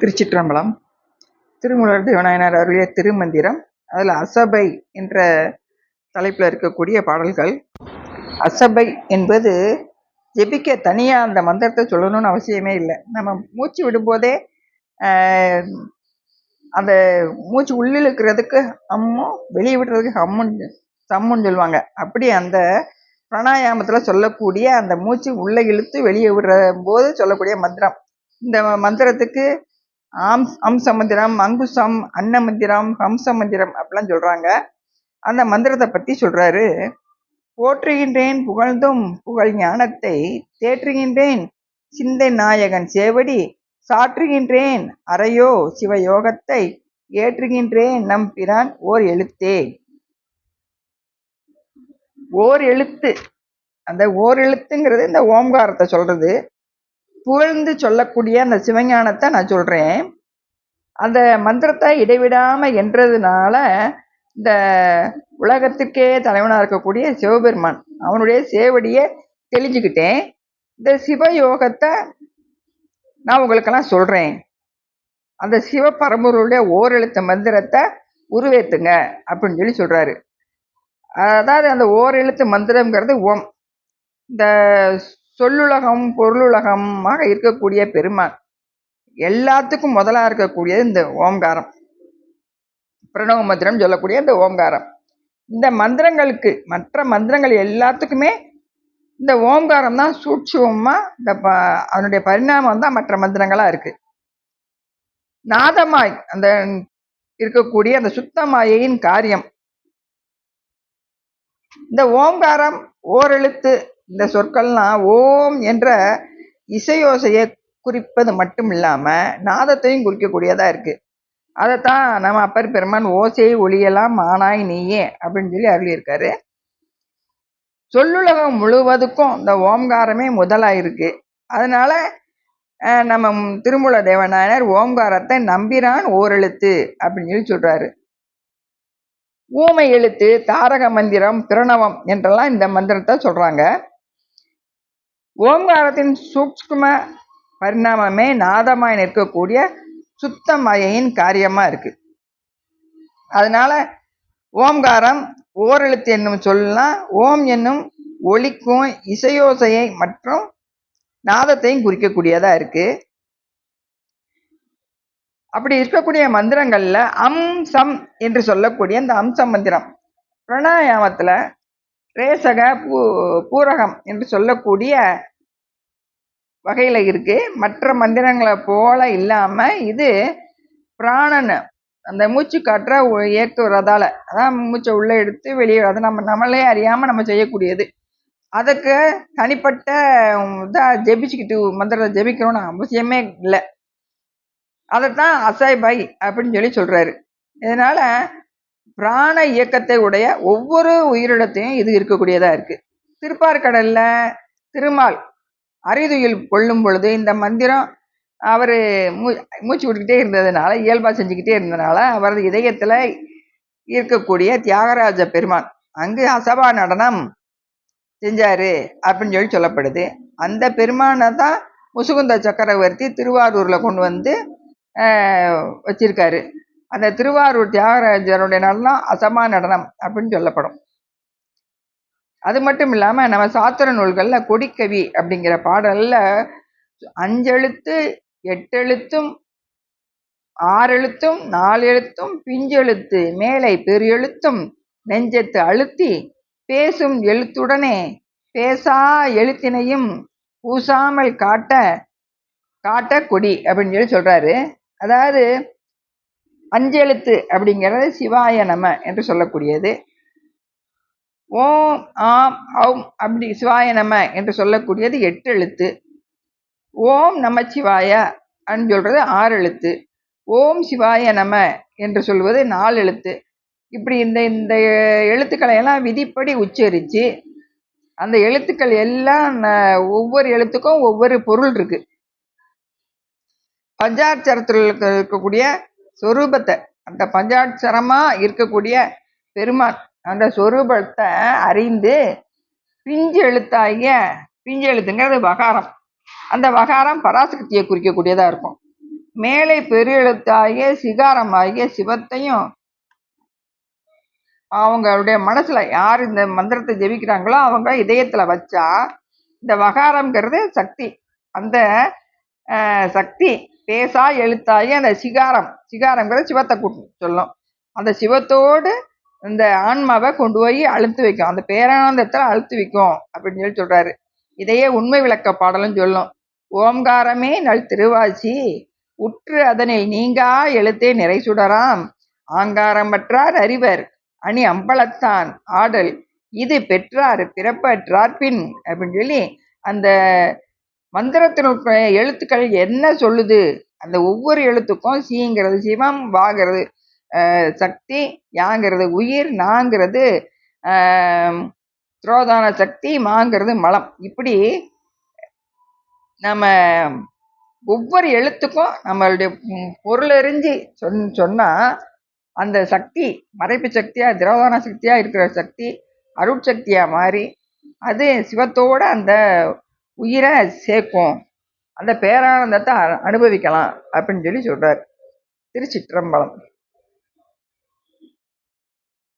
திருச்சிற்றம்பலம். திருமூலர் தேவநாயனார் அருளிய திருமந்திரம். அதில் அசபை என்ற தலைப்பில் இருக்கக்கூடிய பாடல்கள். அசபை என்பது ஜெபிக்க தனியாக அந்த மந்திரத்தை சொல்லணும்னு அவசியமே இல்லை. நம்ம மூச்சு விடும்போதே அந்த மூச்சு உள்ளிழுக்கிறதுக்கு அம்மும் வெளியே விடுறதுக்கு சம்முன்னு சொல்லுவாங்க. அப்படி அந்த பிராணாயாமத்தில் சொல்லக்கூடிய அந்த மூச்சு உள்ளே இழுத்து வெளியே விடுற போது சொல்லக்கூடிய மந்திரம். இந்த மந்திரத்துக்கு அம்ச மந்திரம், அங்குசம், அன்ன மந்திரம், ஹம்ச மந்திரம் அப்படிலாம் சொல்றாங்க. அந்த மந்திரத்தை பத்தி சொல்றாரு. போற்றுகின்றேன் புகழ்ந்தும் புகழ் ஞானத்தை, தேற்றுகின்றேன் சிந்தை நாயகன் சேவடி, சாற்றுகின்றேன் அறையோ சிவயோகத்தை, ஏற்றுகின்றேன் நம் பிரான் ஓர் எழுத்தே. ஓர் எழுத்து, அந்த ஓர் எழுத்துங்கிறது இந்த ஓம்காரத்தை சொல்றது. புகழ்ந்து சொல்லக்கூடிய அந்த சிவஞானத்தை நான் சொல்றேன். அந்த மந்திரத்தை இடைவிடாம என்றதுனால இந்த உலகத்துக்கே தலைவனாக இருக்கக்கூடிய சிவபெருமான் அவனுடைய சேவடியை தெளிஞ்சுக்கிட்டேன். இந்த சிவயோகத்தை நான் உங்களுக்கெல்லாம் சொல்றேன். அந்த சிவ பரம்பொருளுடைய ஓரெழுத்த மந்திரத்தை உருவேத்துங்க அப்படின்னு சொல்லி சொல்றாரு. அதாவது அந்த ஓரெழுத்து மந்திரம்ங்கிறது ஓம். இந்த சொல்லுலகம் பொருளுலகமாக இருக்கக்கூடிய பெருமான் எல்லாத்துக்கும் முதலா இருக்கக்கூடியது இந்த ஓம்காரம். பிரணவ மந்திரம் சொல்லக்கூடிய இந்த ஓம்காரம். இந்த மந்திரங்களுக்கு, மற்ற மந்திரங்கள் எல்லாத்துக்குமே இந்த ஓம்காரம் தான் சூட்சுமமா இந்த அதனுடைய பரிணாமம் தான் மற்ற மந்திரங்களா இருக்கு. நாதமாய் அந்த இருக்கக்கூடிய அந்த சுத்தமாயின் காரியம். இந்த ஓம்காரம் ஓரெழுத்து இந்த சொற்கள்லாம் ஓம் என்ற இசையோசையை குறிப்பது மட்டும் இல்லாம நாதத்தையும் குறிக்கக்கூடியதா இருக்கு. அதைத்தான் நம்ம அப்பர் பெருமான் ஓசை ஒளியெல்லாம் ஆனாய் நீயே அப்படின்னு சொல்லி அருளியிருக்காரு. சொல்லுலகம் முழுவதுக்கும் இந்த ஓம்காரமே முதலாயிருக்கு. அதனால நம்ம திருமூல தேவநாயனர் ஓம்காரத்தை நம்பிரான் ஓரெழுத்து அப்படின்னு சொல்லி சொல்றாரு. ஊமை எழுத்து, தாரக மந்திரம், பிரணவம் என்றெல்லாம் இந்த மந்திரத்தை சொல்றாங்க. ஓம்காரத்தின் சூக்ஷ்ம பரிணாமமே நாதமாய் நிற்கக்கூடிய சுத்த மாயையின் காரியமா இருக்கு. அதனால ஓம்காரம் ஓரெழுத்து என்னும் சொல்லலாம் ஓம் என்னும் ஒலிக்கும் இசையோசையை மற்றும் நாதத்தையும் குறிக்கக்கூடியதா இருக்கு. அப்படி இருக்கக்கூடிய மந்திரங்கள்ல அம்சம் என்று சொல்லக்கூடிய இந்த அம்ச மந்திரம் பிராணாயாமத்துல ரேசக பூரகம் என்று சொல்லக்கூடிய வகையில இருக்கு. மற்ற மந்திரங்களை போல இல்லாம இது பிராணன் அந்த மூச்சு காற்ற ஏற்றுறதால, அதான் மூச்சை உள்ள எடுத்து வெளியே, அதை நம்மளே அறியாம நம்ம செய்யக்கூடியது. அதுக்கு தனிப்பட்ட ஜெபிச்சுக்கிட்டு மந்திரத்தை ஜெபிக்கணும்னு அவசியமே இல்லை. அதைத்தான் அசைபை அப்படின்னு சொல்லி சொல்றாரு. இதனால பிராண இயக்கத்தை உடைய ஒவ்வொரு உயிரிடத்தையும் இது இருக்கக்கூடியதா இருக்கு. திருப்பார்கடல்ல திருமால் அரிதுயில் கொள்ளும் பொழுது இந்த மந்திரம் அவர் மூச்சு விட்டுக்கிட்டே இருந்ததுனால, இயல்பா செஞ்சுக்கிட்டே இருந்ததுனால அவரது இதயத்துல இருக்கக்கூடிய தியாகராஜ பெருமான் அங்கு அசபா நடனம் செஞ்சாரு அப்படின்னு சொல்லி சொல்லப்படுது. அந்த பெருமானை தான் முசுகுந்த சக்கரவர்த்தி திருவாரூர்ல கொண்டு வந்து வச்சிருக்காரு. அந்த திருவாரூர் தியாகராஜருடைய நடனம் அசபா நடனம் அப்படின்னு சொல்லப்படும். அது மட்டும் இல்லாம நம்ம சாத்திர நூல்கள்ல கொடிக்கவி அப்படிங்கிற பாடல்ல 5 எழுத்து 8 எழுத்தும் 6 எழுத்தும் 4 எழுத்தும் பிஞ்செழுத்து மேலை பெரு எழுத்தும் நெஞ்சத்து அழுத்தி பேசும் எழுத்துடனே பேசா எழுத்தினையும் பூசாமல் காட்ட கொடி அப்படின்னு சொல்லி சொல்றாரு. அதாவது 5 எழுத்து அப்படிங்கிறது சிவாய நம என்று சொல்லக்கூடியது. ஓம் ஆம் ஔம் அப்படி சிவாய நம என்று சொல்லக்கூடியது 8 எழுத்து. ஓம் நமச்சிவாய அப்படின்னு சொல்றது 6 எழுத்து. ஓம் சிவாய நம என்று சொல்வது 4 எழுத்து. இப்படி இந்த எழுத்துக்களை எல்லாம் விதிப்படி உச்சரிச்சு அந்த எழுத்துக்கள் எல்லாம் ஒவ்வொரு எழுத்துக்கும் ஒவ்வொரு பொருள் இருக்கு. பஞ்சாட்சரத்தில் இருக்கக்கூடிய சொரூபத்தை, அந்த பஞ்சாட்சரமா இருக்கக்கூடிய பெருமான் அந்த சொரூபத்தை அறிந்து பிஞ்சு எழுத்துங்கிறது வகாரம். அந்த வகாரம் பராசக்தியை குறிக்கக்கூடியதா இருக்கும். மேலை பெரு எழுத்தாகிய சிகாரமாகிய சிவத்தையும் அவங்களுடைய மனசுல யார் இந்த மந்திரத்தை ஜெபிக்கிறாங்களோ அவங்க இதயத்துல வச்சா இந்த வகாரம்ங்கிறது சக்தி. அந்த சக்தி பேசா எழுத்தாகி அந்த சிகாரங்கிறது சிவத்தை சொல்லும். அந்த சிவத்தோடு இந்த ஆன்மாவை கொண்டு போய் அழுத்து வைக்கும், அந்த பேரானந்தத்தில் அழுத்து வைக்கும் அப்படின்னு சொல்றாரு. இதையே உண்மை விளக்க பாடலும் சொல்லும். ஓம்காரமே நல் திருவாசி உற்று அதனில் நீங்கா எழுத்தே நிறை சுடராம் ஆங்காரம் பற்றார் அறிவர் அணி அம்பலத்தான் ஆடல் இது பெற்றார் பிறப்பற்றார் பின் அப்படின்னு சொல்லி அந்த மந்திரத்தினுடைய எழுத்துக்கள் என்ன சொல்லுது, அந்த ஒவ்வொரு எழுத்துக்கும் சீங்கிறது சிவம், வாங்கிறது சக்தி, யாங்கிறது உயிர், நாங்கிறது துரோதான சக்தி, மாங்கிறது மலம். இப்படி நம்ம ஒவ்வொரு எழுத்துக்கும் நம்மளுடைய பொருளறிஞ்சு சொன்னா அந்த சக்தி மறைப்பு சக்தியா திரோதான சக்தியா இருக்கிற சக்தி அருட்சக்தியா மாறி அது சிவத்தோட அந்த உயிரை சேர்க்கும், அந்த பேரானந்தத்தை அனுபவிக்கலாம் அப்படின்னு சொல்லி சொல்றார். திருச்சிற்றம்பலம்.